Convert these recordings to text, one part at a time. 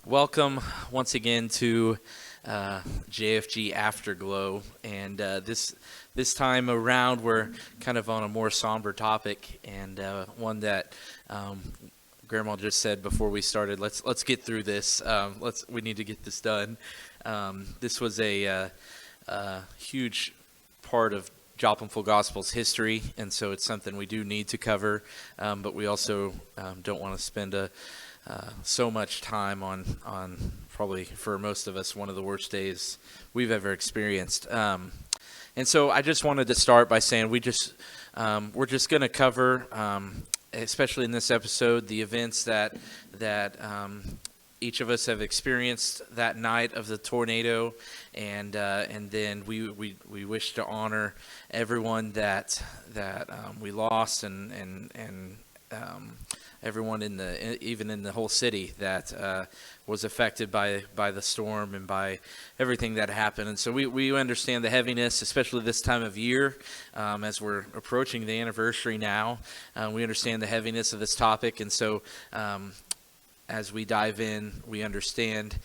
Welcome once again to JFG Afterglow, and this time around we're kind of on a more somber topic, and one that Grandma just said before we started. Let's get through this. We need to get this done. This was a huge part of Joplin Full Gospel's history, and so it's something we do need to cover, but we also don't want to spend so much time on probably for most of us one of the worst days we've ever experienced. And so I just wanted to start by saying we're just going to cover, especially in this episode, the events that each of us have experienced that night of the tornado, and then we wish to honor everyone that we lost, and everyone even in the whole city that was affected by the storm and by everything that happened. And so we understand the heaviness, especially this time of year, as we're approaching the anniversary now. We understand the heaviness of this topic, and so as we dive in, we understand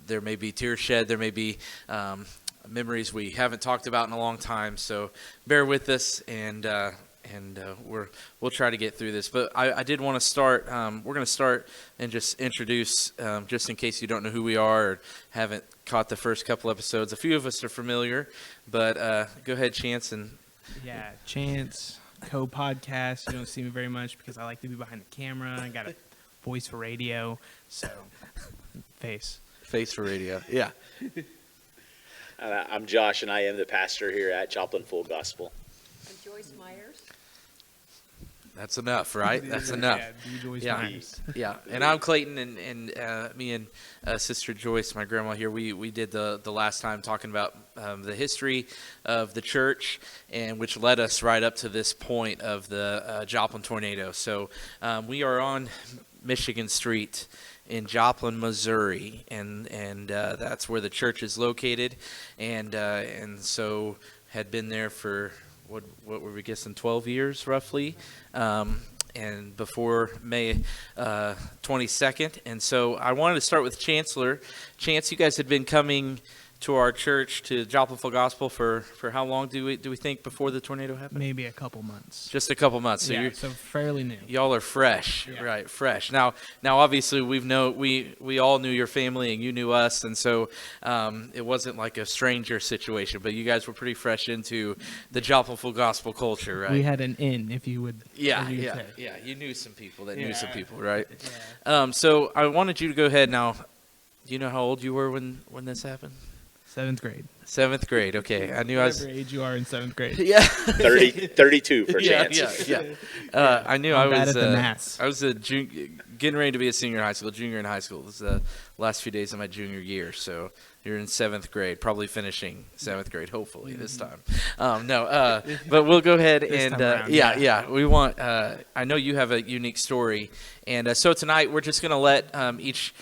there may be tears shed, there may be memories we haven't talked about in a long time. So bear with us, and we'll try to get through this. But I did want to start. We're going to start and just introduce, just in case you don't know who we are or haven't caught the first couple episodes. A few of us are familiar, but go ahead, Chance. Yeah, Chance, co-podcast. You don't see me very much because I like to be behind the camera. I got a voice for radio, so face for radio. Yeah. I'm Josh, and I am the pastor here at Joplin Full Gospel. I'm Joyce Myers. That's enough, right? That's enough. Yeah. And I'm Clayton, and me and Sister Joyce, my grandma here, we did the last time talking about the history of the church, and which led us right up to this point of the Joplin tornado. So we are on Michigan Street in Joplin, Missouri, and that's where the church is located, and so had been there for what were we guessing, 12 years roughly, and before May 22nd. And so I wanted to start with Chancellor. Chance, you guys had been coming to our church, to Joplin Full Gospel, for how long do we think before the tornado happened? Maybe a couple months. Just a couple months. So so fairly new. Y'all are fresh, right? Fresh. Now obviously we all knew your family, and you knew us, and so it wasn't like a stranger situation, but you guys were pretty fresh into the Joplin Full Gospel culture, right? We had an in, if you would. Yeah. You knew some people that knew some people, right? Yeah. So I wanted you to go ahead now. Do you know how old you were when this happened? 7th grade. 7th grade. Okay, I knew I was. Whatever age you are in 7th grade. Yeah. 32 for Chance. Yeah. I knew I'm I was. bad at the maths. I was getting ready to be a junior in high school. It was the last few days of my junior year. So you're in 7th grade, probably finishing 7th grade, hopefully this time. But we'll go ahead and we want. I know you have a unique story, and so tonight we're just going to let each.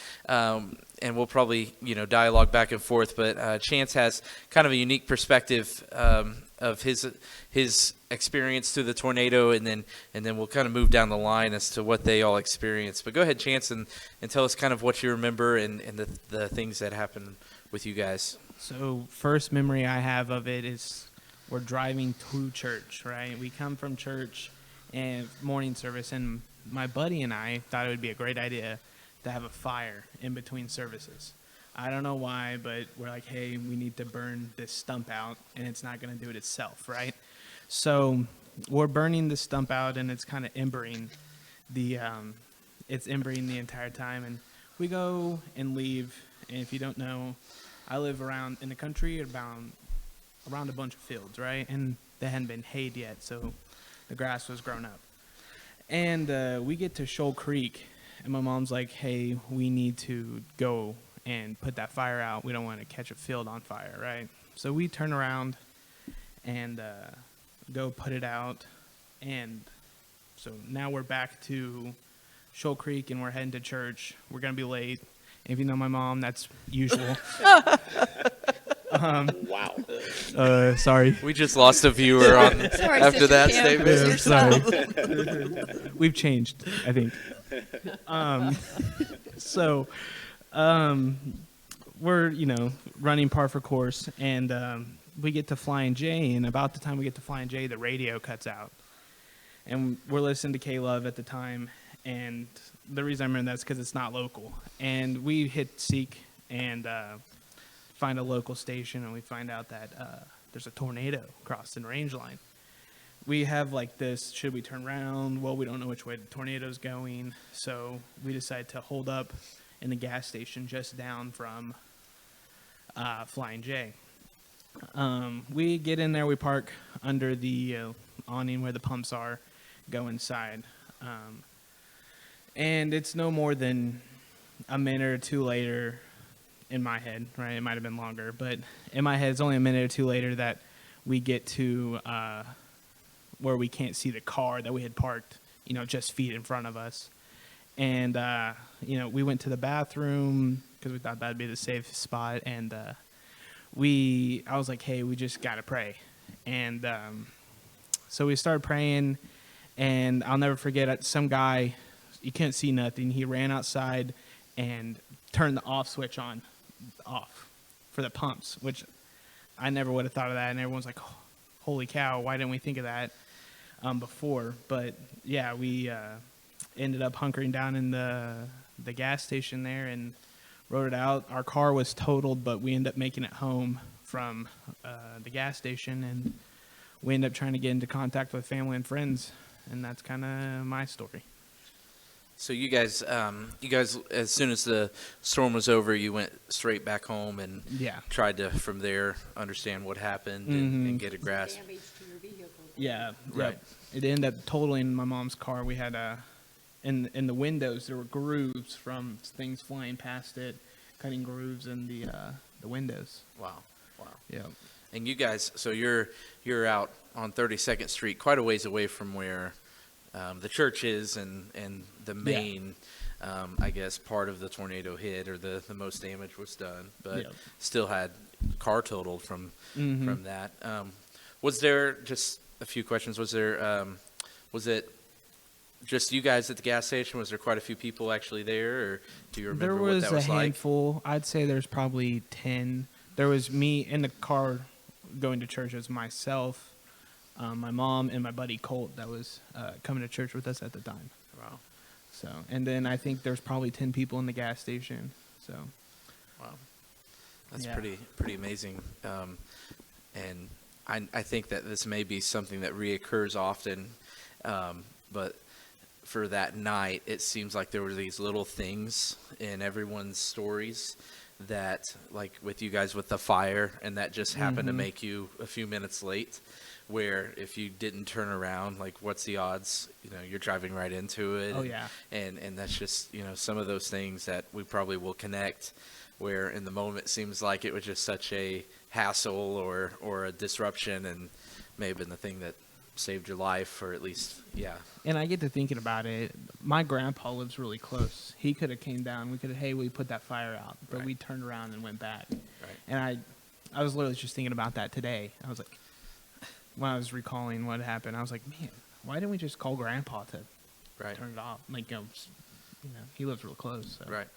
And we'll probably, dialogue back and forth. But Chance has kind of a unique perspective of his experience through the tornado, and then we'll kind of move down the line as to what they all experienced. But go ahead, Chance, and tell us kind of what you remember and the things that happened with you guys. So first memory I have of it is we're driving to church, right? We come from church and morning service, and my buddy and I thought it would be a great idea to have a fire in between services. I don't know why, but we're like, hey, we need to burn this stump out, and it's not going to do it itself, right? So we're burning the stump out, and it's kind of embering it's embering the entire time, and we go and leave. And if you don't know, I live around in the country around a bunch of fields, right? And they hadn't been hayed yet, so the grass was grown up. And we get to Shoal Creek, and my mom's like, hey, we need to go and put that fire out. We don't want to catch a field on fire, right? So we turn around and go put it out. And so now we're back to Shoal Creek, and we're heading to church. We're going to be late. If you know my mom, that's usual. Wow. Sorry. We just lost a viewer after that statement. Sorry. We've changed, I think. So we're, running par for course, and we get to Flying J, and about the time we get to Flying J, the radio cuts out. And we're listening to K-Love at the time, and the reason I remember that is because it's not local. And we hit Seek and find a local station, and we find out that there's a tornado crossing the range line. We have like this, should we turn around? Well, we don't know which way the tornado's going, so we decide to hold up in the gas station just down from Flying J. We get in there, we park under the awning where the pumps are, go inside. And it's no more than a minute or two later, in my head, right? It might have been longer, but in my head, it's only a minute or two later that we get to where we can't see the car that we had parked, just feet in front of us. And, we went to the bathroom because we thought that'd be the safe spot. And I was like, hey, we just got to pray. And so we started praying, and I'll never forget, some guy, you couldn't see nothing. He ran outside and turned the off switch off for the pumps, which I never would have thought of that. And everyone's like, oh, holy cow, why didn't we think of that before? But yeah, we ended up hunkering down in the gas station there and rode it out. Our car was totaled, but we ended up making it home from the gas station, and we ended up trying to get into contact with family and friends, and that's kind of my story. So you guys, as soon as the storm was over, you went straight back home and tried to, from there, understand what happened and get a grasp. Damage to your vehicle. Yeah, right. Yep. It ended up totaling my mom's car. We had in the windows there were grooves from things flying past it, cutting grooves in the windows. Wow. Yeah. And you guys, so you're out on 32nd Street, quite a ways away from where the church is and the main, I guess, part of the tornado hit, or the most damage was done, but still had car totaled from that. Was there, just a few questions, was it just you guys at the gas station? Was there quite a few people actually there, or do you remember what that was like? There was a handful. I'd say there's probably 10. There was me in the car going to church. It was myself, my mom, and my buddy Colt that was coming to church with us at the time. Wow. So, and then I think there's probably 10 people in the gas station. So, wow, that's pretty amazing. And I think that this may be something that reoccurs often, but for that night, it seems like there were these little things in everyone's stories that, like with you guys with the fire, and that just happened to make you a few minutes late, where if you didn't turn around, like what's the odds, you're driving right into it. Oh yeah. And that's just, some of those things that we probably will connect, where in the moment it seems like it was just such a hassle or a disruption, and may have been the thing that saved your life, or at least, And I get to thinking about it. My grandpa lives really close. He could have came down. We could have, hey, we put that fire out, but Right. we turned around and went back. Right. And I was literally just thinking about that today. I was like, when I was recalling what happened, I was like, man, why didn't we just call Grandpa to Right. turn it off? Like, he lives real close. So. Right.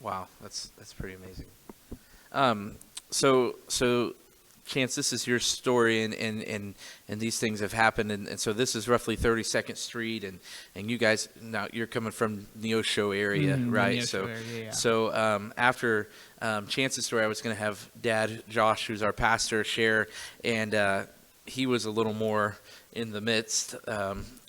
Wow, that's pretty amazing. So Chance, this is your story, and these things have happened, and so this is roughly 32nd Street, and you guys, now you're coming from Neosho area, right? Neosho area, yeah. So after Chance's story, I was going to have Dad Josh, who's our pastor, share, and he was a little more in the midst,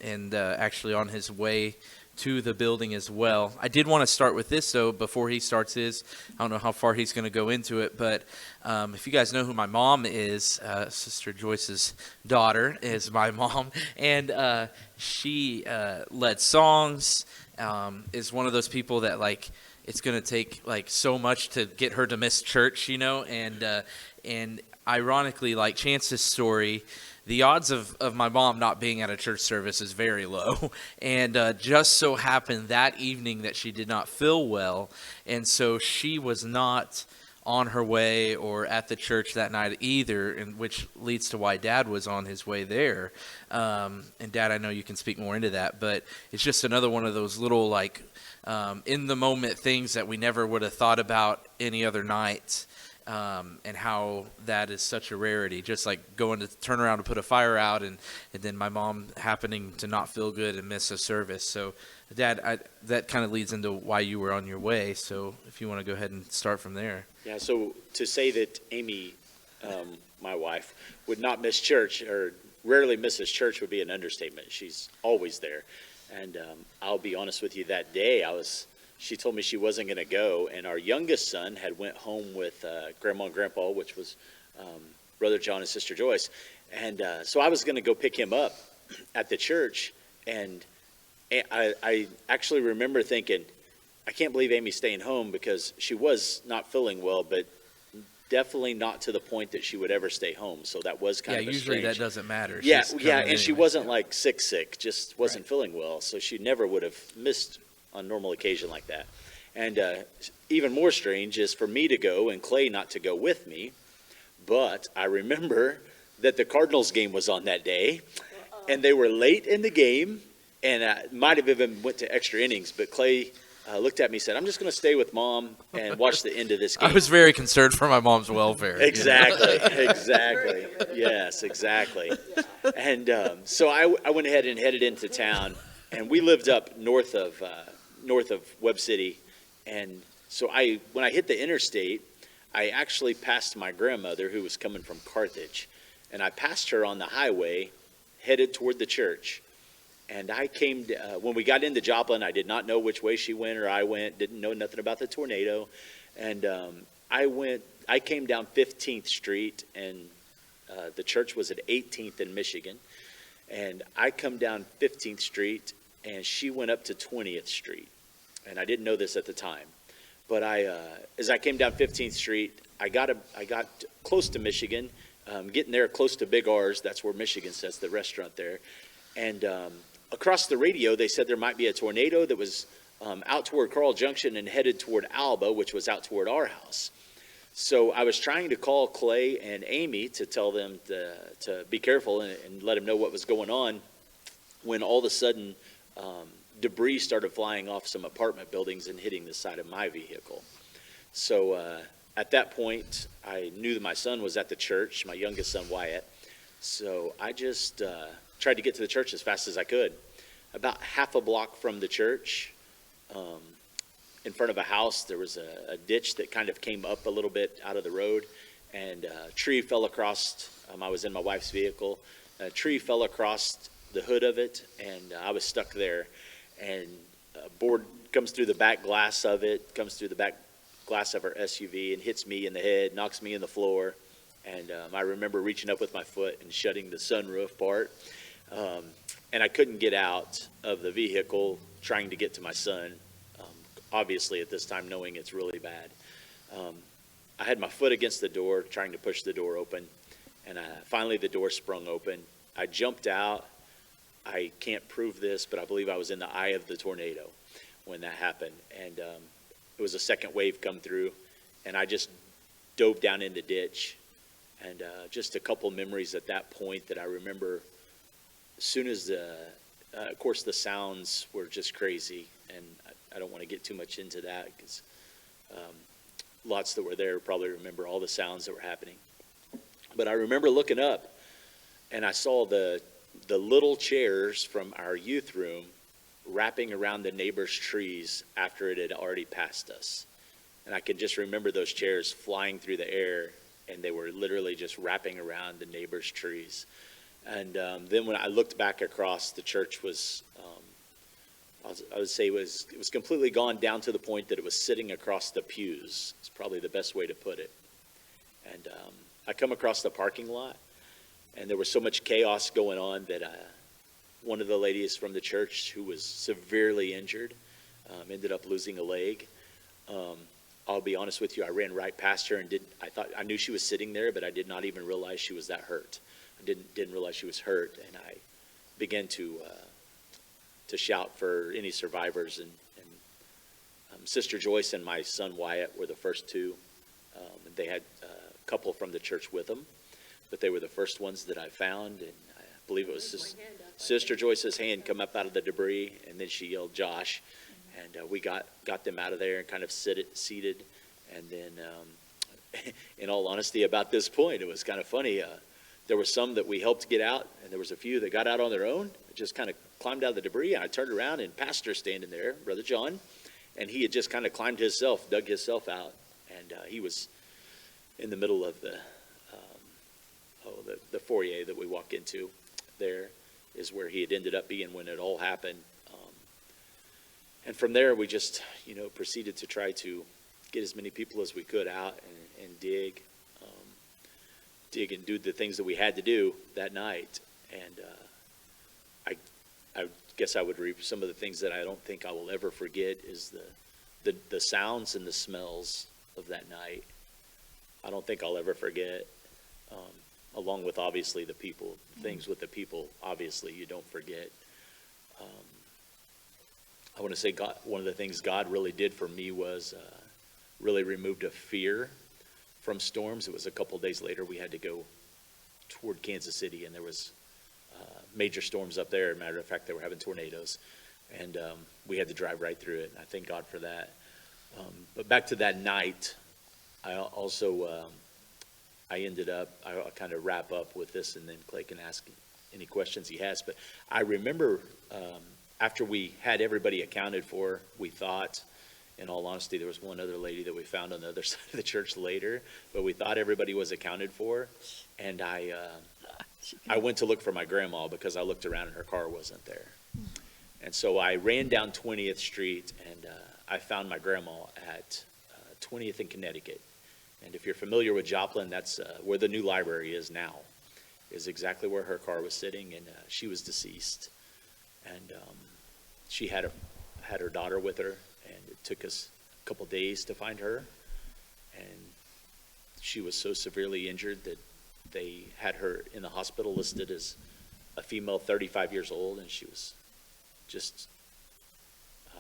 and actually on his way to the building as well. I did want to start with this, though, before he starts his. I don't know how far he's going to go into it, but if you guys know who my mom is, Sister Joyce's daughter is my mom, and she led songs, is one of those people that, like, it's going to take, like, so much to get her to miss church, and ironically, like Chance's story, the odds of my mom not being at a church service is very low, and just so happened that evening that she did not feel well, and so she was not on her way or at the church that night either, and which leads to why Dad was on his way there. And Dad, I know you can speak more into that, but it's just another one of those little like in the moment things that we never would have thought about any other night. And how that is such a rarity, just like going to turn around to put a fire out and then my mom happening to not feel good and miss a service. So Dad, that kind of leads into why you were on your way. So if you want to go ahead and start from there. Yeah, so to say that Amy, my wife, would not miss church or rarely misses church would be an understatement. She's always there. And I'll be honest with you, that day she told me she wasn't going to go, and our youngest son had went home with Grandma and Grandpa, which was Brother John and Sister Joyce. And so I was going to go pick him up at the church, and I actually remember thinking, I can't believe Amy's staying home, because she was not feeling well, but definitely not to the point that she would ever stay home. So that was kind of usually strange. that doesn't matter. Yeah, She's yeah, coming and she anyway. wasn't like sick, just wasn't feeling well. So she never would have missed on normal occasion like that. And even more strange is for me to go and Clay not to go with me. But I remember that the Cardinals game was on that day, and they were late in the game, and might have even went to extra innings. But Clay looked at me and said, I'm just going to stay with Mom and watch the end of this game. I was very concerned for my mom's welfare. Exactly, exactly. Yes, exactly. And so I went ahead and headed into town, and we lived up north of Webb City. And so when I hit the interstate, I actually passed my grandmother, who was coming from Carthage, and I passed her on the highway headed toward the church. And I came, when we got into Joplin, I did not know which way she went or I went, didn't know nothing about the tornado. And I came down 15th Street, and the church was at 18th in Michigan. And I come down 15th Street, and she went up to 20th Street. And I didn't know this at the time. But as I came down 15th Street, I got close to Michigan, getting there close to Big R's. That's where Michigan sits, the restaurant there. And across the radio, they said there might be a tornado that was out toward Carl Junction and headed toward Alba, which was out toward our house. So I was trying to call Clay and Amy to tell them to be careful and let them know what was going on, when all of a sudden debris started flying off some apartment buildings and hitting the side of my vehicle. So at that point, I knew that my son was at the church, my youngest son, Wyatt. So I just tried to get to the church as fast as I could. About half a block from the church, in front of a house, there was a ditch that kind of came up a little bit out of the road, and a tree fell across. I was in my wife's vehicle. A tree fell across the hood of it, and I was stuck there. And a board comes through the back glass of it, comes through the back glass of our SUV and hits me in the head, knocks me in the floor. And I remember reaching up with my foot and shutting the sunroof part. And I couldn't get out of the vehicle trying to get to my son, obviously at this time knowing it's really bad. I had my foot against the door trying to push the door open, and finally the door sprung open. I jumped out. I can't prove this, but I believe I was in the eye of the tornado when that happened. And it was a second wave come through, and I just dove down in the ditch. And just a couple memories at that point that I remember. As soon as of course, the sounds were just crazy, and I don't want to get too much into that, because lots that were there probably remember all the sounds that were happening. But I remember looking up, and I saw the little chairs from our youth room wrapping around the neighbor's trees after it had already passed us. And I could just remember those chairs flying through the air, and they were literally just wrapping around the neighbor's trees. And then when I looked back across, the church was, I would say it was completely gone, down to the point that it was sitting across the pews. It's probably the best way to put it. And I come across the parking lot, and there was so much chaos going on that one of the ladies from the church who was severely injured ended up losing a leg. I'll be honest with you, I ran right past her and I knew she was sitting there, but I did not even realize she was that hurt. I didn't realize she was hurt, and I began to shout for any survivors. And Sister Joyce and my son Wyatt were the first two And they had a couple from the church with them, but they were the first ones that I found, and I believe it was Sister Joyce's hand come up out of the debris, and then she yelled, "Josh," and we got them out of there and kind of seated, and then in all honesty, about this point, it was kind of funny. There were some that we helped get out, and there was a few that got out on their own, just kind of climbed out of the debris, and I turned around, and Pastor standing there, Brother John, and he had just kind of dug himself out, and he was in the middle of the foyer that we walk into. There is where he had ended up being when it all happened. And from there, we just, proceeded to try to get as many people as we could out and dig and do the things that we had to do that night. And I guess I would reap some of the things that I don't think I will ever forget is the sounds and the smells of that night. I don't think I'll ever forget, along with obviously the people, things with the people, obviously you don't forget. I want to say one of the things God really did for me was really removed a fear from storms. It was a couple days later we had to go toward Kansas City, and there was major storms up there. Matter of fact, they were having tornadoes, and we had to drive right through it, and I thank God for that. But back to that night, I also I'll kind of wrap up with this, and then Clay can ask any questions he has. But I remember after we had everybody accounted for, we thought, in all honesty, there was one other lady that we found on the other side of the church later, but we thought everybody was accounted for. And I went to look for my grandma because I looked around and her car wasn't there. And so I ran down 20th Street, and I found my grandma at 20th and Connecticut. And if you're familiar with Joplin, that's where the new library is now, is exactly where her car was sitting, and she was deceased. And she had her daughter with her, and it took us a couple days to find her. And she was so severely injured that they had her in the hospital listed as a female 35 years old, and she was just,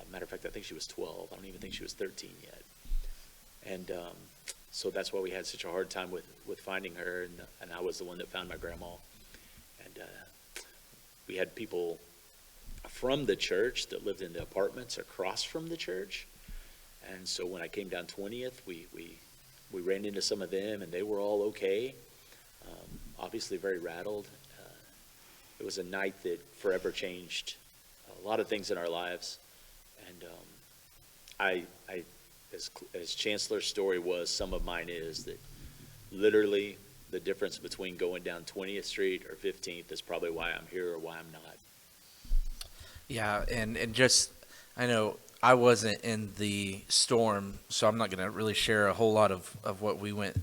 matter of fact, I think she was 12. I don't even think she was 13 yet. And so that's why we had such a hard time with finding her, and I was the one that found my grandma. And we had people from the church that lived in the apartments across from the church. And so when I came down 20th, we ran into some of them, and they were all okay. Obviously very rattled. It was a night that forever changed a lot of things in our lives. And as Chancellor's story was, some of mine is that literally the difference between going down 20th Street or 15th is probably why I'm here or why I'm not. Yeah, and just, I know I wasn't in the storm, so I'm not going to really share a whole lot of what we went,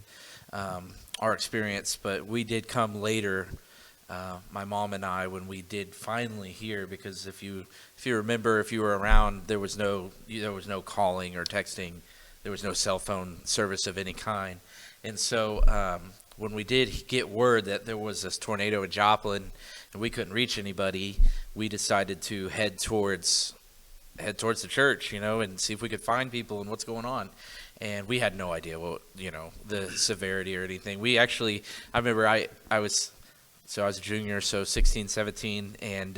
our experience, but we did come later, my mom and I, when we did finally hear, because if you remember, if you were around, there was no calling or texting, there was no cell phone service of any kind, and so when we did get word that there was this tornado in Joplin and we couldn't reach anybody, we decided to head towards the church, and see if we could find people and what's going on. And we had no idea what, the severity or anything. We actually, I remember I was a junior, so 16, 17, and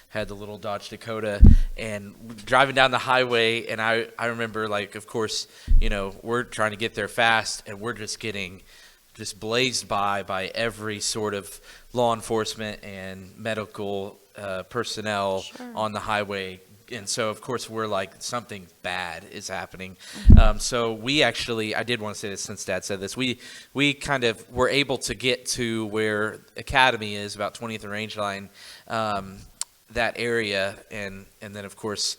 had the little Dodge Dakota, and driving down the highway, and I remember, of course, we're trying to get there fast, and we're just getting blazed by every sort of law enforcement and medical personnel on the highway. And so, of course, we're like, something bad is happening. So we actually, I did want to say this since Dad said this, we kind of were able to get to where Academy is, about 20th and Range Line, that area. And then, of course,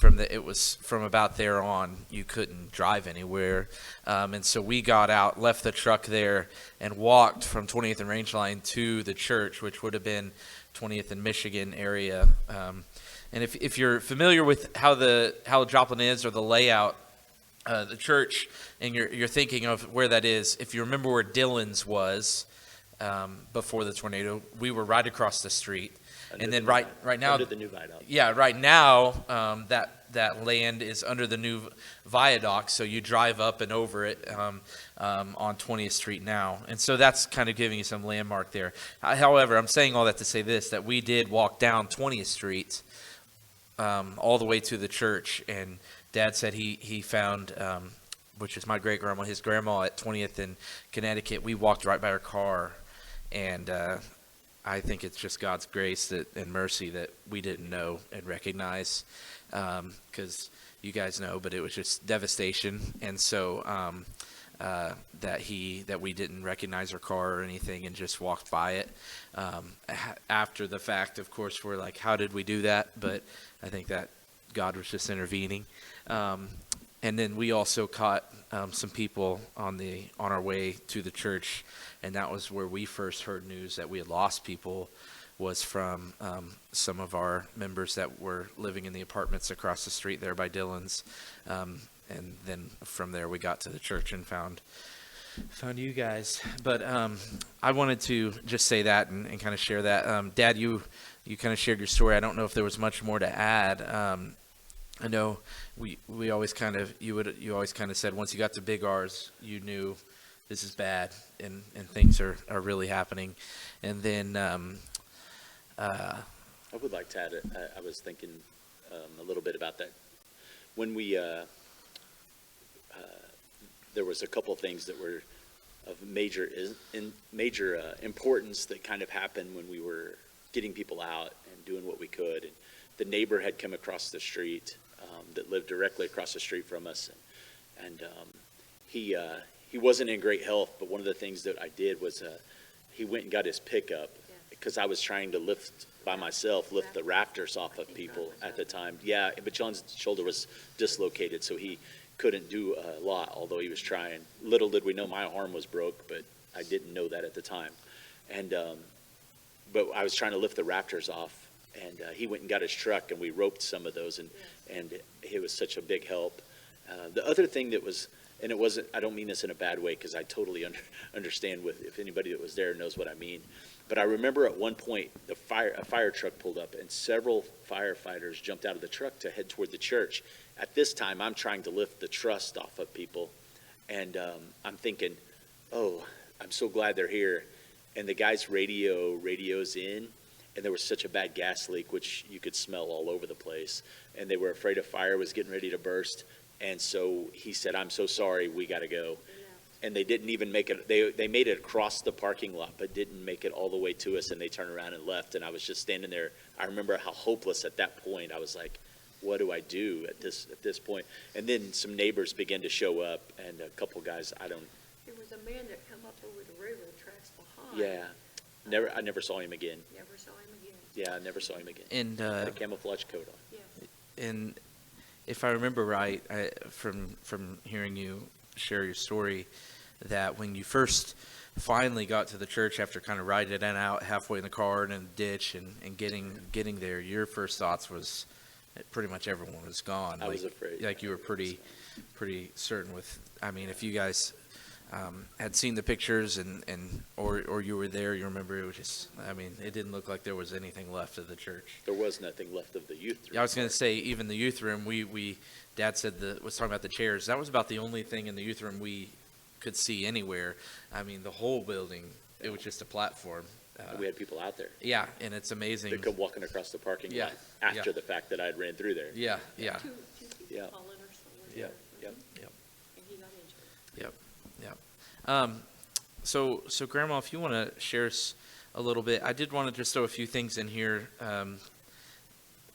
it was from about there on, you couldn't drive anywhere. And so we got out, left the truck there, and walked from 20th and Range Line to the church, which would have been 20th and Michigan area. And if you're familiar with how Joplin is, or the layout, the church, and you're thinking of where that is, if you remember where Dillon's was, before the tornado. We were right across the street. Under And then the right now, under the new viaduct. yeah, right now, that land is under the new viaduct, so you drive up and over it on 20th Street now. And so that's kind of giving you some landmark there. However, I'm saying all that to say this, that we did walk down 20th Street all the way to the church, and Dad said he found, which is my great-grandma, his grandma at 20th in Connecticut. We walked right by her car, and I think it's just God's grace and mercy that we didn't know and recognize, because you guys know, but it was just devastation. And so that we didn't recognize her car or anything and just walked by it. After the fact, of course, we're like, how did we do that? But I think that God was just intervening. And then we also caught some people on our way to the church, and that was where we first heard news that we had lost people, was from some of our members that were living in the apartments across the street there by Dylan's. And then from there we got to the church and found you guys. But I wanted to just say that and kind of share that. Dad, you kind of shared your story. I don't know if there was much more to add. I know we always kind of you always kind of said once you got to Big R's, you knew this is bad and things are really happening. And then I would like to add it. I was thinking a little bit about that. When we there was a couple of things that were of major importance that kind of happened when we were getting people out and doing what we could. And the neighbor had come across the street that lived directly across the street from us, and he wasn't in great health. But one of the things that I did was he went and got his pickup, because I was trying to lift the rafters off of people at the time. Yeah, but John's shoulder was dislocated, so he couldn't do a lot, although he was trying. Little did we know my arm was broke, but I didn't know that at the time. And but I was trying to lift the rafters off, and he went and got his truck, and we roped some of those, and it was such a big help. The other thing that was, and it wasn't, I don't mean this in a bad way, because I totally understand if anybody that was there knows what I mean. But I remember at one point a fire truck pulled up, and several firefighters jumped out of the truck to head toward the church. At this time, I'm trying to lift the trust off of people, and I'm thinking, oh, I'm so glad they're here. And the guy's radios in, and there was such a bad gas leak, which you could smell all over the place. And they were afraid a fire was getting ready to burst. And so he said, I'm so sorry, we got to go. And they didn't even make it. They made it across the parking lot, but didn't make it all the way to us, and they turned around and left. And I was just standing there. I remember how hopeless at that point. I was like, what do I do at this point? And then some neighbors began to show up, and a couple guys, There was a man that come up over the railroad tracks behind. Yeah. I never saw him again. Never saw him again. Yeah, I never saw him again. And Had a camouflage coat on. Yes. and if I remember right, from hearing you share your story, that when you first finally got to the church after kind of riding it out halfway in the car and in the ditch and getting there, your first thoughts was that pretty much everyone was gone. I was afraid. Like you were pretty certain with. I mean, if you guys had seen the pictures or you were there, you remember it was just. I mean, it didn't look like there was anything left of the church. There was nothing left of the youth room. Yeah, I was going to say, even the youth room, Dad said was talking about the chairs. That was about the only thing in the youth room we could see anywhere. I mean, the whole building, it was just a platform. We had people out there. Yeah, and it's amazing. They come walking across the parking lot after the fact that I'd ran through there. Yeah. Two people fallen or something. Yep. And he got injured. Yep. So Grandma, if you want to share us a little bit, I did want to just throw a few things in here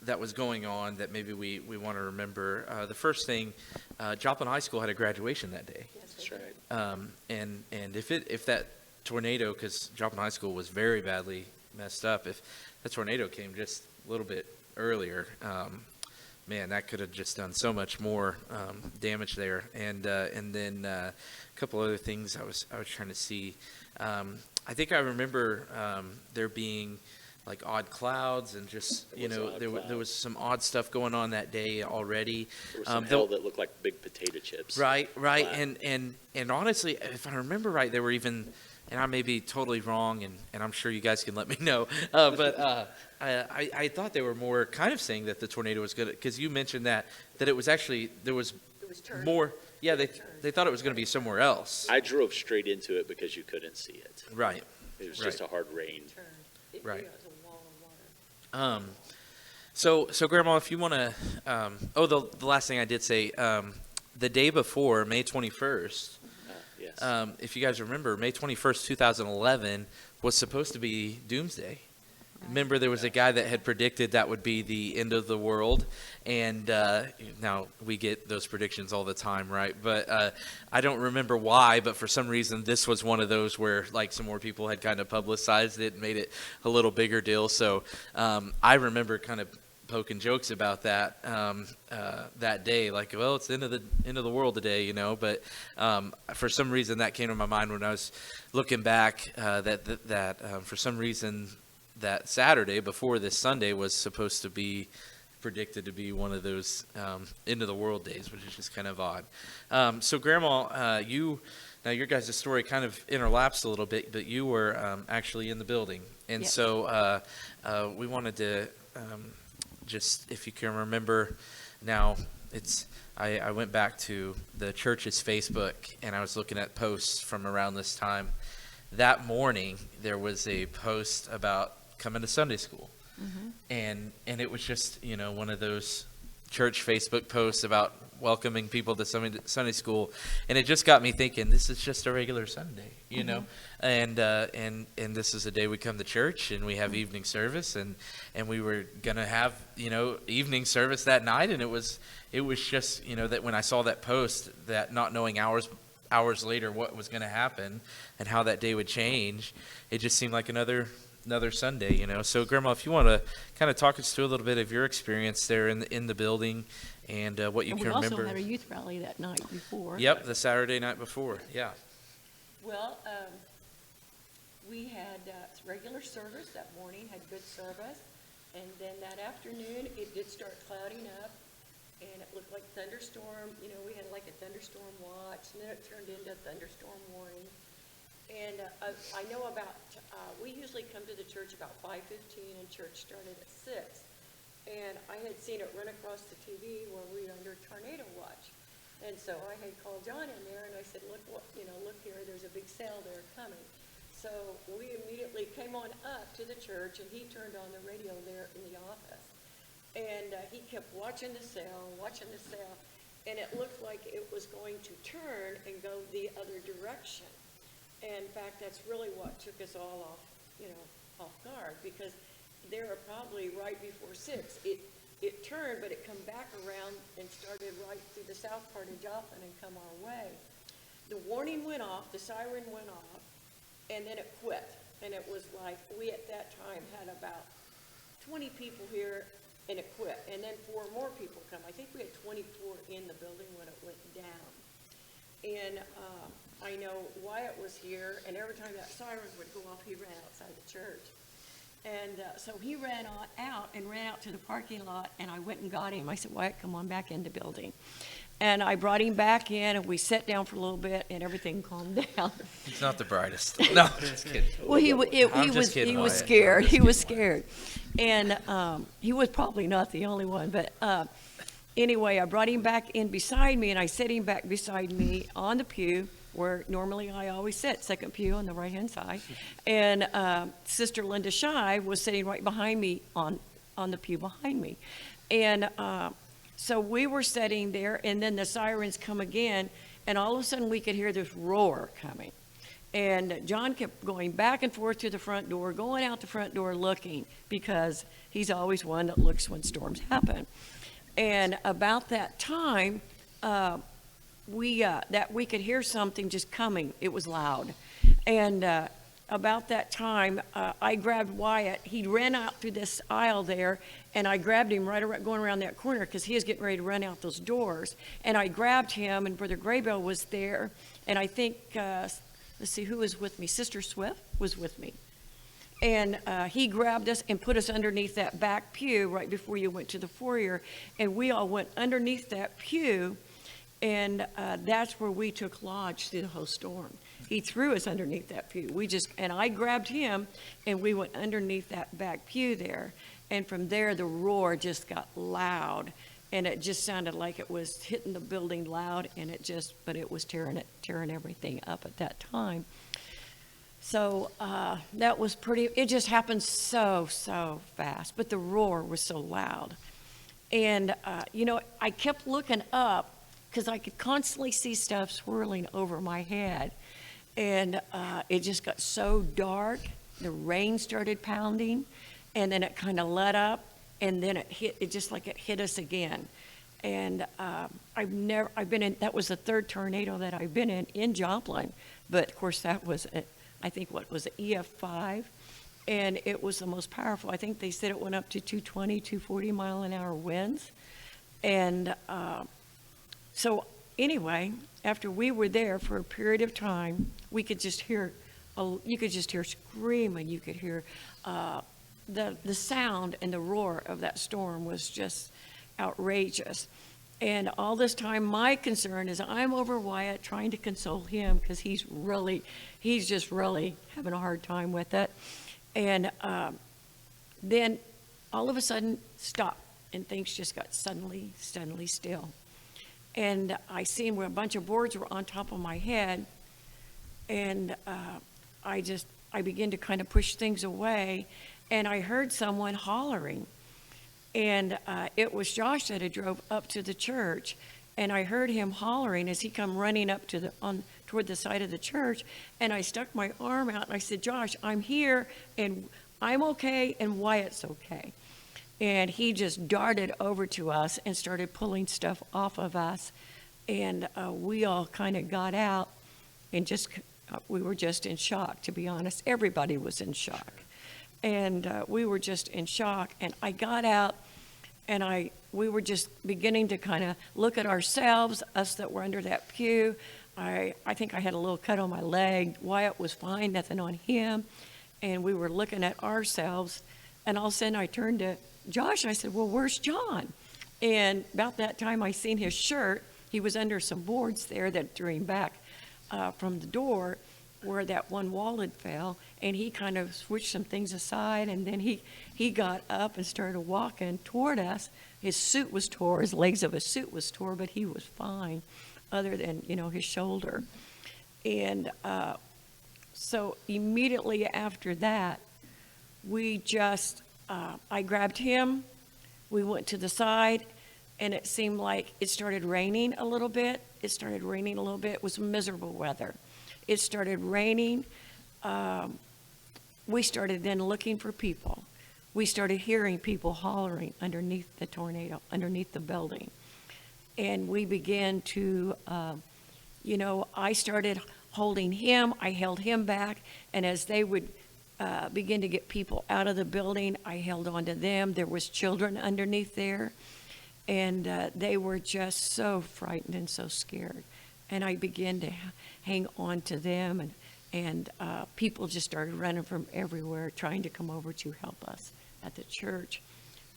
that was going on that maybe we want to remember. The first thing, Joplin High School had a graduation that day. Yes, That's they right. did. And if that tornado, because Joplin High School was very badly messed up, if that tornado came just a little bit earlier, man, that could have just done so much more damage there. And then a couple other things I was trying to see. I think I remember there being like odd clouds and just there was some odd stuff going on that day already. There was some hail that looked like big potato chips. Right. And honestly, if I remember right, there were even and I may be totally wrong, and I'm sure you guys can let me know. I thought they were more kind of saying that the tornado was good, because you mentioned that it was actually, there was It was turned. more. Yeah, they thought it was going to be somewhere else. I drove straight into it because you couldn't see it. Right. It was just a hard rain. Turned. It Right. was a wall of water. So Grandma, if you want to, the last thing I did say, the day before, May 21st, Yes. if you guys remember, May 21st, 2011 was supposed to be Doomsday. Remember, there was a guy that had predicted that would be the end of the world, and now we get those predictions all the time, right? But I don't remember why, but for some reason, this was one of those where like some more people had kind of publicized it and made it a little bigger deal. So I remember kind of poking jokes about that that day, like, well, it's the end of the world today, you know. But for some reason, that came to my mind when I was looking back. That for some reason, that Saturday before this Sunday was supposed to be predicted to be one of those end of the world days, which is just kind of odd. So Grandma, now your guys' story kind of interlaps a little bit, but you were actually in the building, and Yep. so we wanted to just, if you can remember, now I went back to the church's Facebook and I was looking at posts from around this time. That morning there was a post about coming to Sunday school. And it was just, you know, one of those church Facebook posts about welcoming people to Sunday school, and it just got me thinking, this is just a regular Sunday, you know, and this is the day we come to church and we have evening service, and we were gonna have, you know, evening service that night, and it was just, you know, that when I saw that post, that not knowing hours later what was going to happen and how that day would change, it just seemed like another Sunday, you know. So Grandma, if you want to kind of talk us through a little bit of your experience there in the building and what you And can we remember. also had a youth rally that night before. Yep, the Saturday night before. Yeah. Well, we had regular service that morning, had good service, and then that afternoon, it did start clouding up, and it looked like thunderstorm. You know, we had like a thunderstorm watch, and then it turned into a thunderstorm warning. And I know about, we usually come to the church about 5:15, and church started at 6. And I had seen it run across the TV where we were under tornado watch. And so I had called John in there, and I said, look here, there's a big sale there coming. So we immediately came on up to the church, and he turned on the radio there in the office. And he kept watching the sale, and it looked like it was going to turn and go the other direction. And in fact, that's really what took us all off guard, because they were probably right before 6. It turned, but it come back around and started right through the south part of Joplin and come our way. The warning went off, the siren went off, and then it quit. And it was like, we at that time had about 20 people here, and it quit. And then 4 more people come. I think we had 24 in the building when it went down. And I know Wyatt was here, and every time that siren would go off, he ran outside the church. And so he ran out to the parking lot, and I went and got him. I said, Wyatt, come on back in the building. And I brought him back in, and we sat down for a little bit, and everything calmed down. He's not the brightest. No, just kidding. Well, he I'm just was kidding, Wyatt. scared. He was scared. And he was probably not the only one. But anyway, I brought him back in beside me, and I set him back beside me on the pew, where normally I always sit, second pew on the right-hand side. And Sister Linda Shy was sitting right behind me on the pew behind me. And so we were sitting there, and then the sirens come again, and all of a sudden we could hear this roar coming. And John kept going back and forth to the front door, going out the front door looking, because he's always one that looks when storms happen. And about that time, we could hear something just coming. It was loud. And about that time, I grabbed Wyatt. He ran out through this aisle there, and I grabbed him right around, going around that corner, because he was getting ready to run out those doors. And I grabbed him, and Brother Graybell was there, and I think, let's see, who was with me? Sister Swift was with me. And he grabbed us and put us underneath that back pew right before you went to the foyer, and we all went underneath that pew. And that's where we took lodge through the whole storm. he threw us underneath that pew. And I grabbed him, and we went underneath that back pew there. And from there, the roar just got loud, and it just sounded like it was hitting the building loud, but it was tearing everything up at that time. So that was it just happened so fast, but the roar was so loud. And, I kept looking up because I could constantly see stuff swirling over my head. And it just got so dark, the rain started pounding, and then it kind of let up, and then it just like it hit us again. And that was the third tornado that I've been in Joplin. But of course that was, I think what was it, EF5, and it was the most powerful. I think they said it went up to 220, 240 mile an hour winds. And so anyway, after we were there for a period of time, you could just hear screaming. You could hear the sound and the roar of that storm was just outrageous. And all this time, my concern is I'm over Wyatt trying to console him because he's just really having a hard time with it. And then all of a sudden, stop, and things just got suddenly still. And I seen where a bunch of boards were on top of my head, and I began to kind of push things away, and I heard someone hollering. And it was Josh that had drove up to the church, and I heard him hollering as he come running up toward the side of the church, and I stuck my arm out and I said, "Josh, I'm here, and I'm okay, and Wyatt's okay." And he just darted over to us and started pulling stuff off of us, and we all kind of got out, and we were just in shock, to be honest. Everybody was in shock. And we were just in shock, and I got out, and we were just beginning to kind of look at ourselves, us that were under that pew. I think I had a little cut on my leg. Wyatt was fine, nothing on him, and we were looking at ourselves, and all of a sudden I turned to Josh, and I said, "Well, where's John?" And about that time I seen his shirt. He was under some boards there that threw him back from the door where that one wall had fell, and he kind of switched some things aside, and then he got up and started walking toward us. His suit was tore, his legs of his suit was tore, but he was fine, other than, his shoulder. And so immediately after that, I grabbed him, we went to the side, and it seemed like it started raining a little bit. It was miserable weather. It started raining. We started then looking for people. We started hearing people hollering underneath the tornado, underneath the building. And we began to, I started holding him. I held him back. And as they would begin to get people out of the building, I held on to them. There was children underneath there. And they were just so frightened and so scared. And I began to hang on to them, and people just started running from everywhere, trying to come over to help us at the church.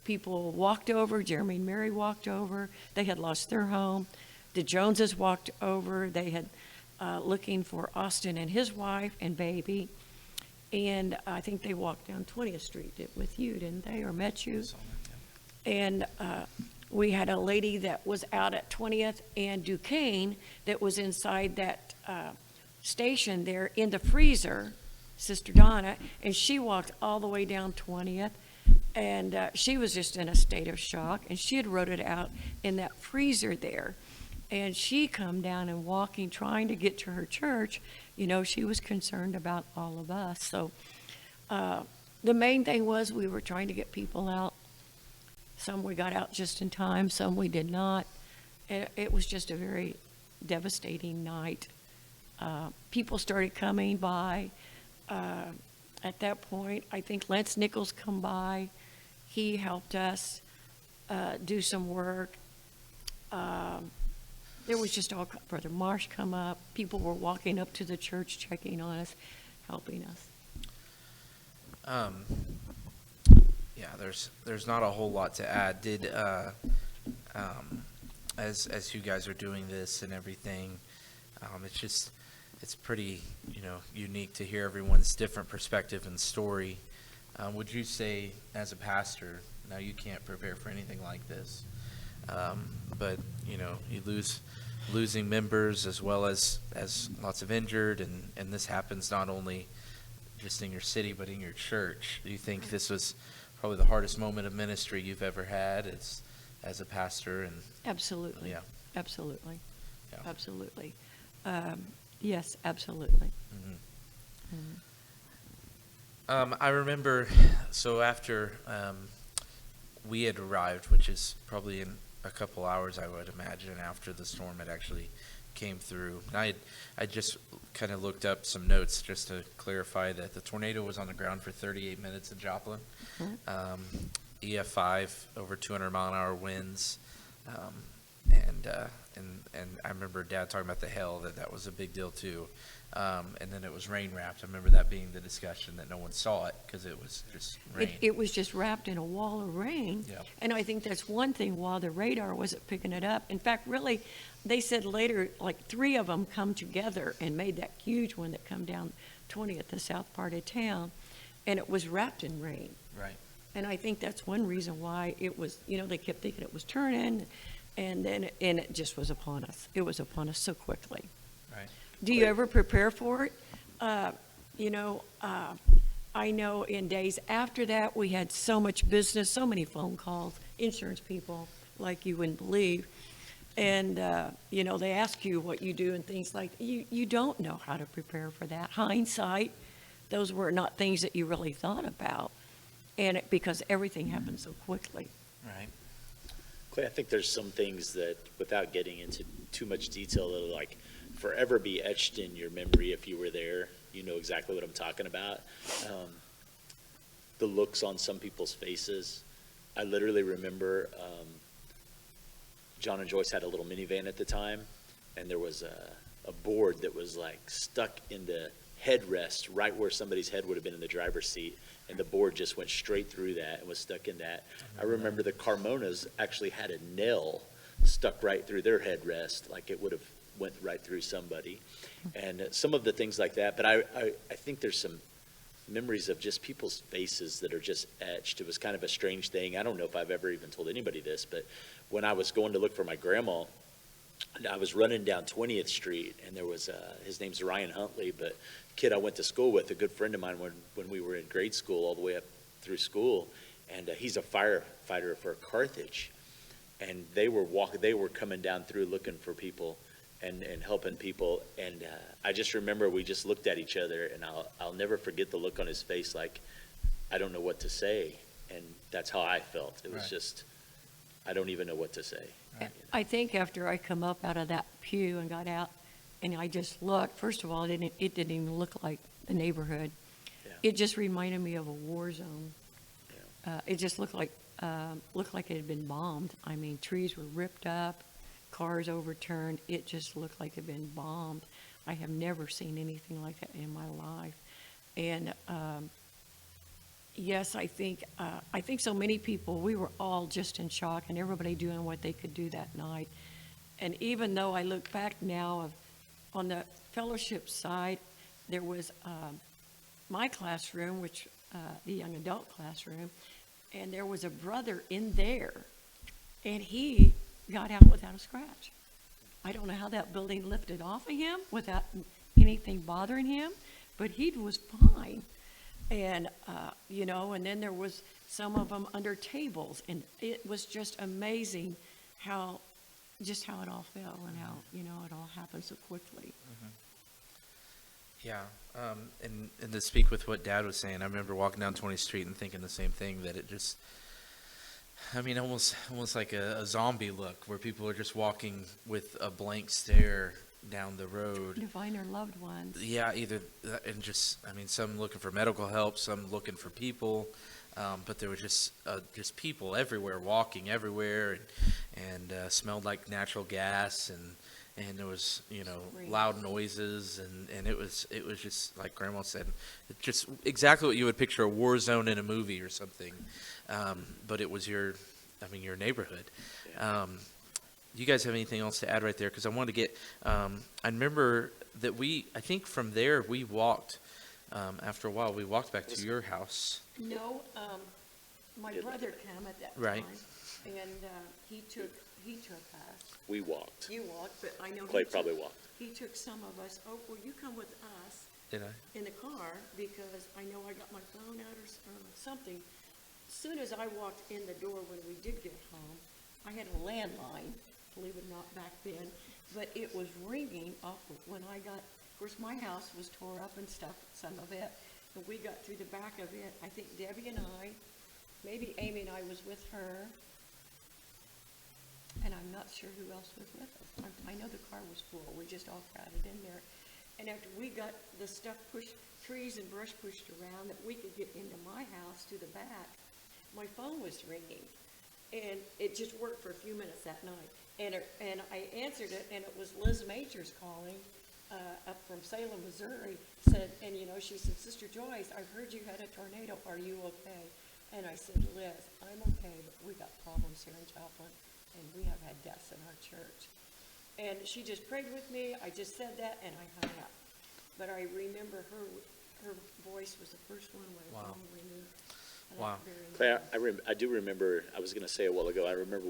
People walked over. Jeremy and Mary walked over. They had lost their home. The Joneses walked over. They had looking for Austin and his wife and baby. And I think they walked down 20th Street with you, didn't they, or met you? And we had a lady that was out at 20th and Duquesne that was inside that station there in the freezer, Sister Donna, and she walked all the way down 20th, and she was just in a state of shock, and she had wrote it out in that freezer there, and she come down and walking, trying to get to her church. She was concerned about all of us. So the main thing was we were trying to get people out. Some we got out just in time, some we did not. It was just a very devastating night. People started coming by. At that point, I think Lance Nichols come by. He helped us do some work. There was just all, Brother Marsh come up. People were walking up to the church, checking on us, helping us. Yeah, there's not a whole lot to add. Did as you guys are doing this and everything, it's just it's pretty, unique to hear everyone's different perspective and story. Would you say, as a pastor, now you can't prepare for anything like this, but you losing members as well as lots of injured, and this happens not only just in your city but in your church. Do you think this was probably the hardest moment of ministry you've ever had as a pastor? And Absolutely. Yeah. Absolutely. Yeah. Absolutely. Yes, absolutely. I remember, so after we had arrived, which is probably in a couple hours, I would imagine, after the storm had actually came through. And I just kind of looked up some notes just to clarify that the tornado was on the ground for 38 minutes in Joplin. EF5, over 200 mile an hour winds. And I remember Dad talking about the hail, that was a big deal too. And then it was rain wrapped. I remember that being the discussion, that no one saw it because it was just rain. It was just wrapped in a wall of rain. Yeah. And I think that's one thing, while the radar wasn't picking it up. In fact, really, they said later, like 3 of them come together and made that huge one that come down 20th, the south part of town, and it was wrapped in rain. Right. And I think that's one reason why it was, they kept thinking it was turning, and it just was upon us. It was upon us so quickly. Right. Do you ever prepare for it? I know in days after that, we had so much business, so many phone calls, insurance people, like you wouldn't believe. And, they ask you what you do and things like that. You don't know how to prepare for that. Hindsight, those were not things that you really thought about. And because everything happened so quickly. Right. Clay, I think there's some things that, without getting into too much detail, that'll like forever be etched in your memory. If you were there, you know exactly what I'm talking about. The looks on some people's faces. I literally remember John and Joyce had a little minivan at the time, and there was a board that was like stuck in the headrest right where somebody's head would have been in the driver's seat, and the board just went straight through that and was stuck in that. I remember the Carmonas actually had a nail stuck right through their headrest, like it would have went right through somebody. And some of the things like that. But I think there's some memories of just people's faces that are just etched. It was kind of a strange thing. I don't know if I've ever even told anybody this, but when I was going to look for my grandma, I was running down 20th Street, and there was his name's Ryan Huntley, but a kid I went to school with, a good friend of mine when we were in grade school all the way up through school, and he's a firefighter for Carthage, and they were coming down through looking for people and helping people, and I just remember we just looked at each other, and I'll never forget the look on his face, like I don't know what to say, and that's how I felt. It was Right. just, I don't even know what to say. Right. I think after I come up out of that pew and got out, and I just looked, first of all, it didn't even look like the neighborhood. Yeah. It just reminded me of a war zone. Yeah. It just looked like it had been bombed. I mean, trees were ripped up, cars overturned. It just looked like it had been bombed. I have never seen anything like that in my life. And yes, I think so many people, we were all just in shock, and everybody doing what they could do that night. And even though I look back now on the fellowship side, there was my classroom, which the young adult classroom, and there was a brother in there, and he got out without a scratch. I don't know how that building lifted off of him without anything bothering him, but he was fine. And, and then there was some of them under tables, and it was just amazing how it all fell and how, it all happened so quickly. Yeah, and to speak with what Dad was saying, I remember walking down 20th Street and thinking the same thing, that it just, almost like a zombie look, where people are just walking with a blank stare down the road. To find their loved ones. Yeah, either, and just, some looking for medical help, some looking for people, but there was just people everywhere, walking everywhere, and smelled like natural gas, and there was, loud noises, and it was just, like Grandma said, just exactly what you would picture a war zone in a movie or something, but it was your neighborhood. you guys have anything else to add right there? Because I wanted to get, I remember that I think from there we walked, after a while, we walked back to your house. No, my brother came at that Right. time, and he took us. We walked. You walked, but I know Clay he probably took, walked. he took some of us. Oh, will you come with us Did I? in the car, because I know I got my phone out or something. As soon as I walked in the door when we did get home, I had a landline, believe it or not, back then, but it was ringing off when I got, of course, my house was tore up and stuff, some of it, and we got through the back of it. I think Debbie and I, maybe Amy and I was with her, and I'm not sure who else was with us. I know the car was full, we just all crowded in there. And after we got the stuff pushed, trees and brush pushed around, that we could get into my house to the back, my phone was ringing. And it just worked for a few minutes that night. And I answered it, and it was Liz Majors calling, up from Salem, Missouri, said, and you know, she said, Sister Joyce, I've heard you had a tornado, are you okay? And I said, Liz, I'm okay, but we got problems here in Joplin, and we have had deaths in our church. And she just prayed with me. I just said that, and I hung up. But I remember her voice was the first one when Wow. I phone renewed. And Wow. Clay, I do remember, I was going to say a while ago, I remember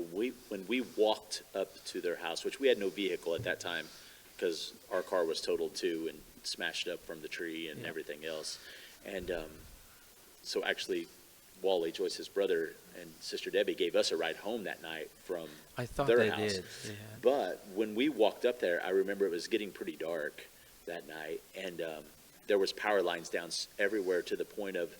when we walked up to their house, which we had no vehicle at that time because our car was totaled too and smashed up from the tree and everything else. And so actually, Wally, Joyce's brother, and Sister Debbie gave us a ride home that night from I thought their they house. did. Yeah. But when we walked up there, I remember it was getting pretty dark that night, and there was power lines down everywhere to the point of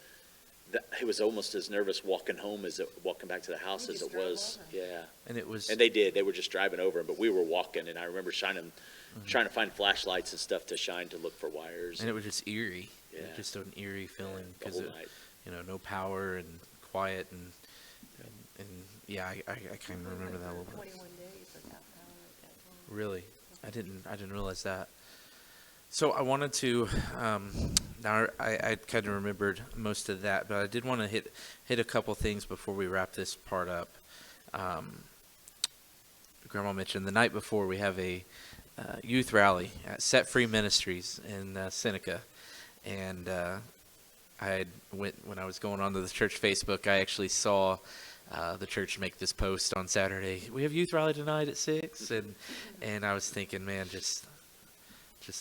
it was almost as nervous walking home as walking back to the house as it was. Yeah. And it was. And they did. They were just driving over, but we were walking, and I remember trying to find flashlights and stuff to shine to look for wires. And it was just eerie. Yeah. Just an eerie feeling The because whole night. no power and quiet and yeah, I kind of remember that a little bit. 21 days without power at that time. Really, I didn't realize that. So I wanted to. Now I kind of remembered most of that, but I did want to hit a couple things before we wrap this part up. Grandma mentioned the night before we have a youth rally at Set Free Ministries in Seneca, and when I was going onto the church Facebook, I actually saw the church make this post on Saturday. We have youth rally tonight at 6, and I was thinking, man, just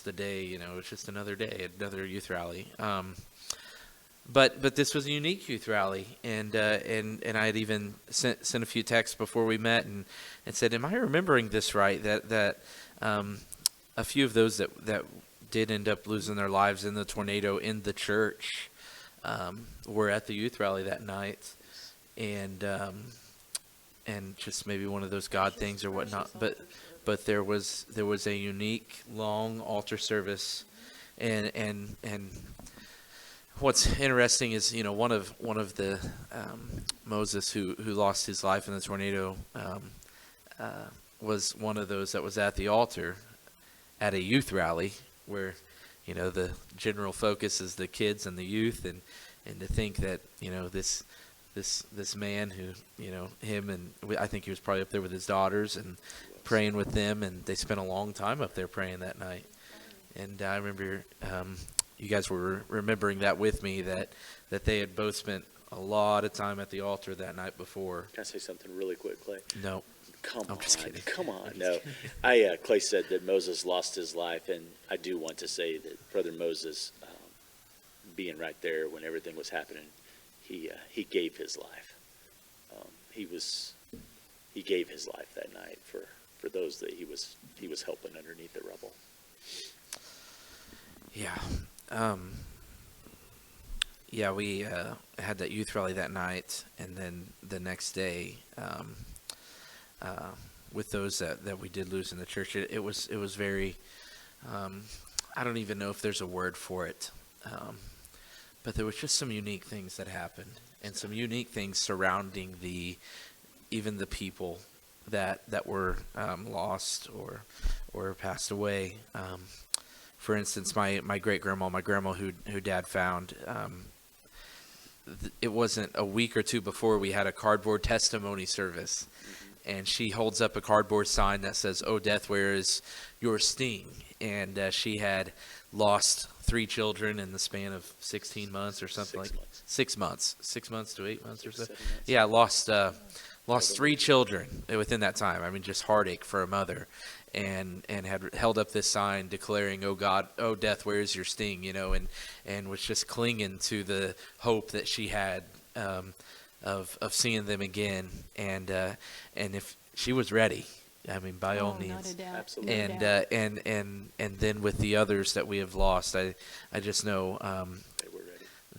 the day, it's just another day, another youth rally. But this was a unique youth rally, and I had even sent a few texts before we met and said, am I remembering this right? That a few of those that did end up losing their lives in the tornado in the church were at the youth rally that night, and just maybe one of those God things or whatnot. But there was a unique long altar service, and what's interesting is one of the Moses who lost his life in the tornado was one of those that was at the altar at a youth rally where the general focus is the kids and the youth, and to think that this man who him and I think he was probably up there with his daughters and praying with them, and they spent a long time up there praying that night. And I remember you guys were remembering that with me, that they had both spent a lot of time at the altar that night before. Can I say something really quick, Clay? No. I'm just kidding. Come on. No. Clay said that Moses lost his life, and I do want to say that Brother Moses, being right there when everything was happening, he gave his life. He gave his life that night for those that he was helping underneath the rubble. Yeah. We had that youth rally that night, and then the next day, with those that we did lose in the church, it was very, I don't even know if there's a word for it, but there was just some unique things that happened, and some unique things surrounding even the people that were lost or passed away. For instance, my great grandma, who Dad found, it wasn't a week or two before we had a cardboard testimony service, and she holds up a cardboard sign that says, "Oh, death, where is your sting?" And she had lost 3 children in the span of 16 months or something 6 months. 6 months to 8 months or so. 7 months. Yeah, lost 3 children within that time. I mean, just heartache for a mother, and had held up this sign declaring, "Oh God, oh death, where is your sting?" And was just clinging to the hope that she had of seeing them again, and if she was ready, I mean, by all Not means. a doubt. Absolutely. No And doubt. and then with the others that we have lost, I just know They were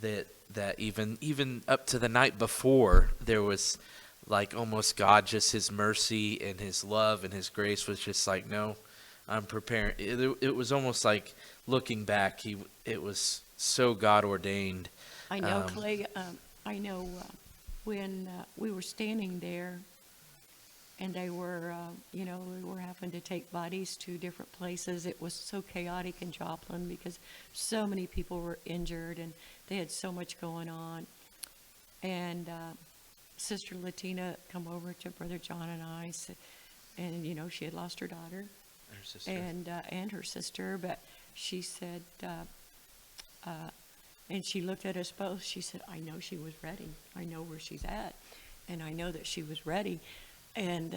ready. that even up to the night before, there was like almost God, just his mercy and his love and his grace was just like, no, I'm preparing. It was almost like looking back, it was so God ordained. I know, Clay, I know when we were standing there and they were, we were having to take bodies to different places. It was so chaotic in Joplin because so many people were injured and they had so much going on. And Sister Latina come over to Brother John and I, and, she had lost her daughter Her sister. and her sister, but she said, and she looked at us both. She said, "I know she was ready. I know where she's at, and I know that she was ready." And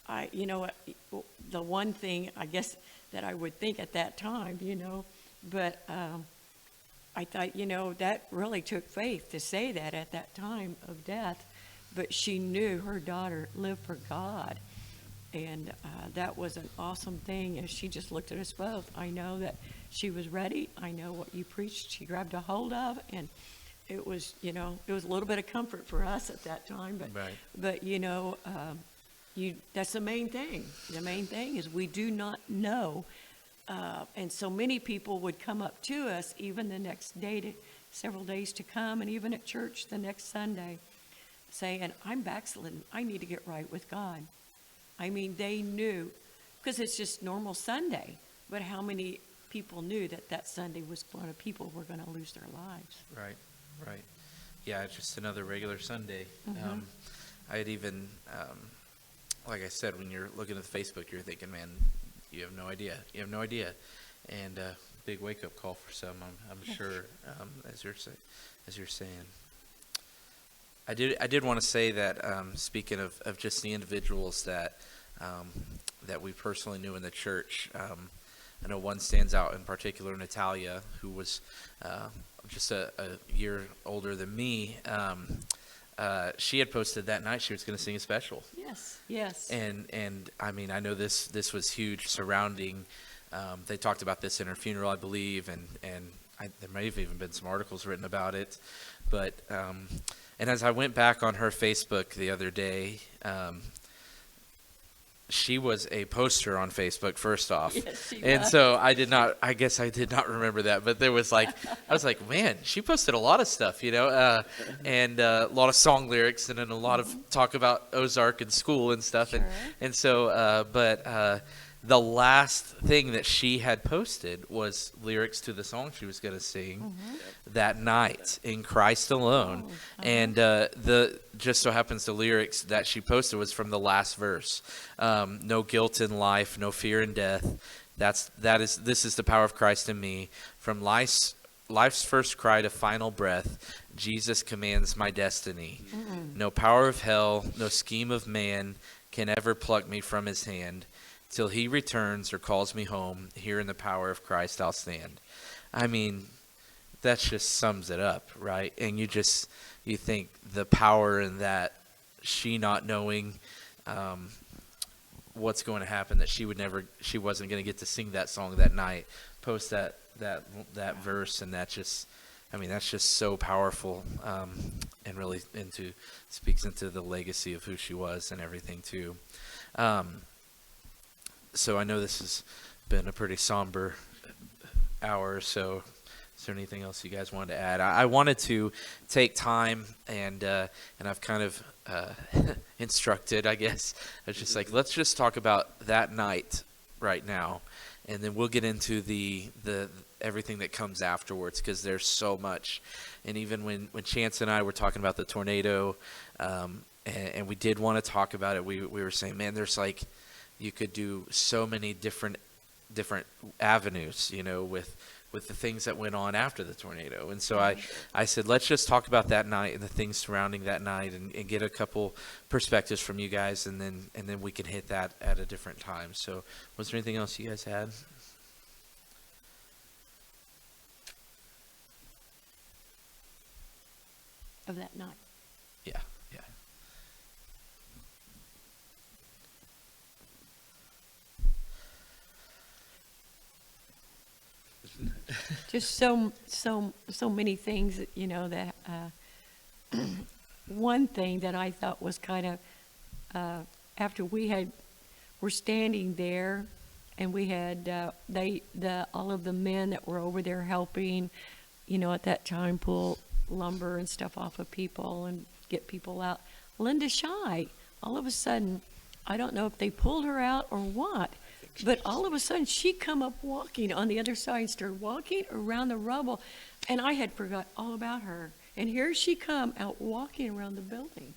the one thing I guess that I would think at that time, but I thought, that really took faith to say that at that time of death. But she knew her daughter lived for God. And that was an awesome thing. And she just looked at us both. I know that she was ready. I know what you preached. She grabbed a hold of. And it was, it was a little bit of comfort for us at that time. But, Right. but that's the main thing. The main thing is we do not know. And so many people would come up to us even the next day, several days to come, and even at church the next Sunday, saying, "I'm backslidden. I need to get right with God." I mean, they knew, because it's just normal Sunday, but how many people knew that Sunday was people were going to lose their lives? Right. Yeah, it's just another regular Sunday. Mhm. I had even, like I said, when you're looking at Facebook, you're thinking, man, you have no idea. And big wake-up call for some, I'm sure, as you're saying. I did want to say that, speaking of just the individuals that we personally knew in the church, I know one stands out in particular, Natalia, who was just a year older than me. She had posted that night she was going to sing a special. Yes. And I mean, I know this was huge surrounding. They talked about this in her funeral, I believe, and there may have even been some articles written about it. But and as I went back on her Facebook the other day, she was a poster on Facebook, first off. Yes, she and was. so I guess I did not remember that, but there was I was like, man, she posted a lot of stuff, and a lot of song lyrics and then a lot of talk about Ozark and school and stuff. Sure. And so, the last thing that she had posted was lyrics to the song she was going to sing that night, "In Christ Alone." And just so happens the lyrics that she posted was from the last verse. "No guilt in life, no fear in death. This is the power of Christ in me. From life's first cry to final breath, Jesus commands my destiny. No power of hell, no scheme of man can ever pluck me from his hand. Till he returns or calls me home, here in the power of Christ I'll stand." I mean, that just sums it up, right? And you think the power in that, she not knowing what's going to happen, that she wasn't going to get to sing that song that night, post that verse, and that's just so powerful, and really speaks into the legacy of who she was and everything too. So I know this has been a pretty somber hour, so is there anything else you guys wanted to add? I wanted to take time, and I've kind of instructed, I guess. I was just like, let's just talk about that night right now, and then we'll get into the everything that comes afterwards, because there's so much. And even when Chance and I were talking about the tornado, and we did want to talk about it. We were saying, man, there's like, you could do so many different avenues, with the things that went on after the tornado. And so I said, let's just talk about that night and the things surrounding that night, and get a couple perspectives from you guys, and then we can hit that at a different time. So was there anything else you guys had? Of that night. Yeah. Just so many things that, that one thing that I thought was kind of after we're standing there, and we had all of the men that were over there helping, at that time pull lumber and stuff off of people and get people out. Linda Shy, all of a sudden, I don't know if they pulled her out or what, but all of a sudden she come up walking on the other side and started walking around the rubble, and I had forgot all about her. And here she come out walking around the building.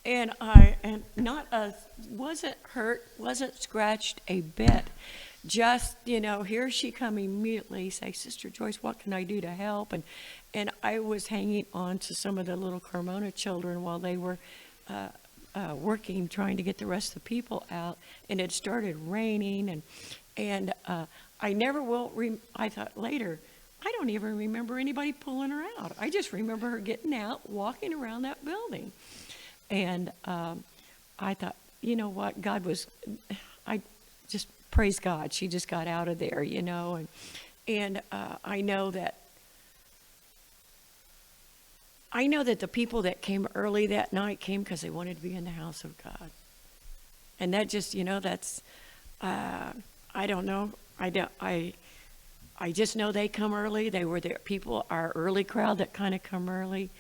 And wasn't hurt, wasn't scratched a bit. Just, here she come immediately, say, Sister Joyce, what can I do to help? And I was hanging on to some of the little Carmona children while they were working, trying to get the rest of the people out. And it started raining, and I never will, I thought later, I don't even remember anybody pulling her out. I just remember her getting out, walking around that building. And I thought, you know what, I just praise God. She just got out of there, and I know that the people that came early that night came because they wanted to be in the house of God. And that just, that's, I don't know. I just know they come early. They were there. People, our early crowd that kind of come early.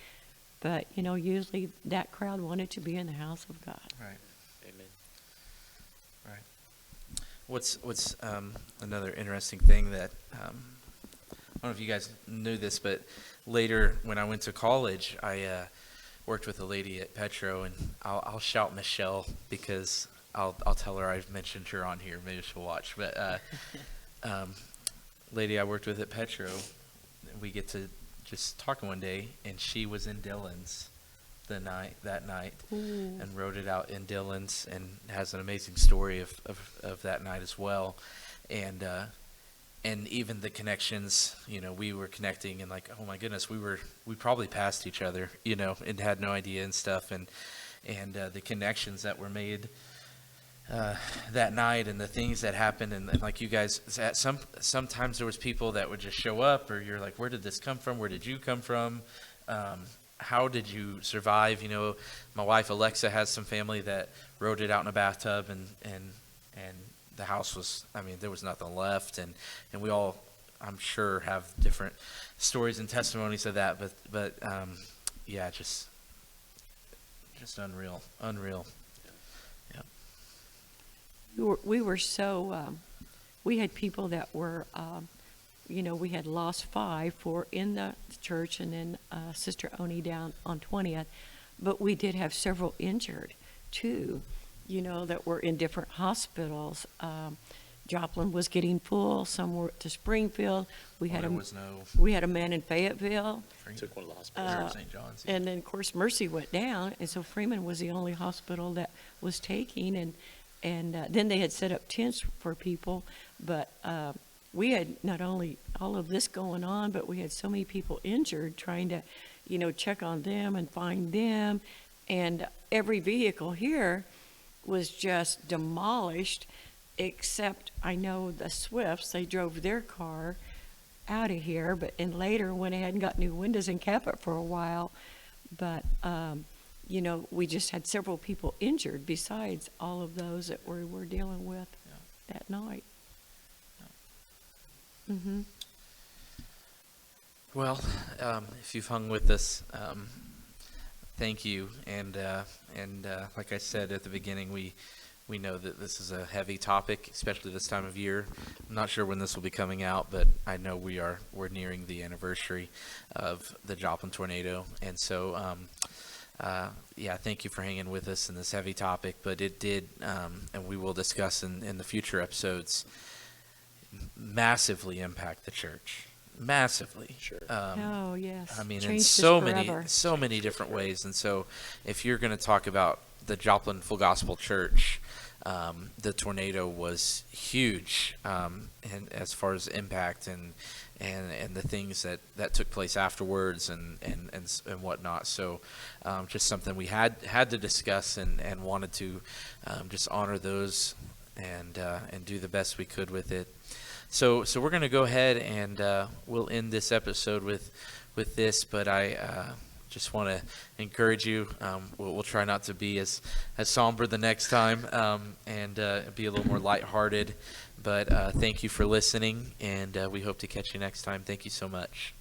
But, usually that crowd wanted to be in the house of God. Right. Amen. Right. What's another interesting thing that, I don't know if you guys knew this, but later when I went to college, I worked with a lady at Petro, and I'll shout Michelle because I'll tell her I've mentioned her on here. Maybe she'll watch. But lady I worked with at Petro, we get to just talking one day, and she was in Dillon's that night. Ooh. And wrote it out in Dillon's, and has an amazing story of that night as well. And even the connections, we were connecting, and like, oh my goodness, we probably passed each other, and had no idea and stuff, and the connections that were made that night, and the things that happened, and like you guys, sometimes there was people that would just show up, or you're like, where did this come from? Where did you come from? How did you survive? My wife Alexa has some family that wrote it out in a bathtub, and the house was, there was nothing left, and we all, I'm sure, have different stories and testimonies of that, but yeah, just unreal. We were so, we had people that were, we had lost 5 in the church, and then Sister Oni down on 20th, but we did have several injured too, that were in different hospitals. Joplin was getting full, some were to Springfield. We had a man in Fayetteville. Took one of the hospitals. St. John's. And then of course Mercy went down, and so Freeman was the only hospital that was taking, and then they had set up tents for people, but we had not only all of this going on, but we had so many people injured trying to, check on them and find them, and every vehicle here was just demolished, except I know the Swifts, they drove their car out of here, and later went ahead and got new windows and kept it for a while, but we just had several people injured besides all of those that we were dealing with that night. Mm-hmm. Well, if you've hung with us, thank you. And like I said at the beginning, we know that this is a heavy topic, especially this time of year. I'm not sure when this will be coming out, but I know we're nearing the anniversary of the Joplin tornado, and so yeah, thank you for hanging with us in this heavy topic, but it did, and we will discuss in the future episodes, massively impact the church. Massively. Sure. Oh, yes. I mean, in Changed us so forever. many different ways. And so, if you're going to talk about the Joplin Full Gospel Church, the tornado was huge, and as far as impact and the things that took place afterwards and whatnot. So, just something we had to discuss and wanted to just honor those and do the best we could with it. So we're going to go ahead and we'll end this episode with this, but I just want to encourage you. We'll try not to be as somber the next time and be a little more lighthearted. But thank you for listening, and we hope to catch you next time. Thank you so much.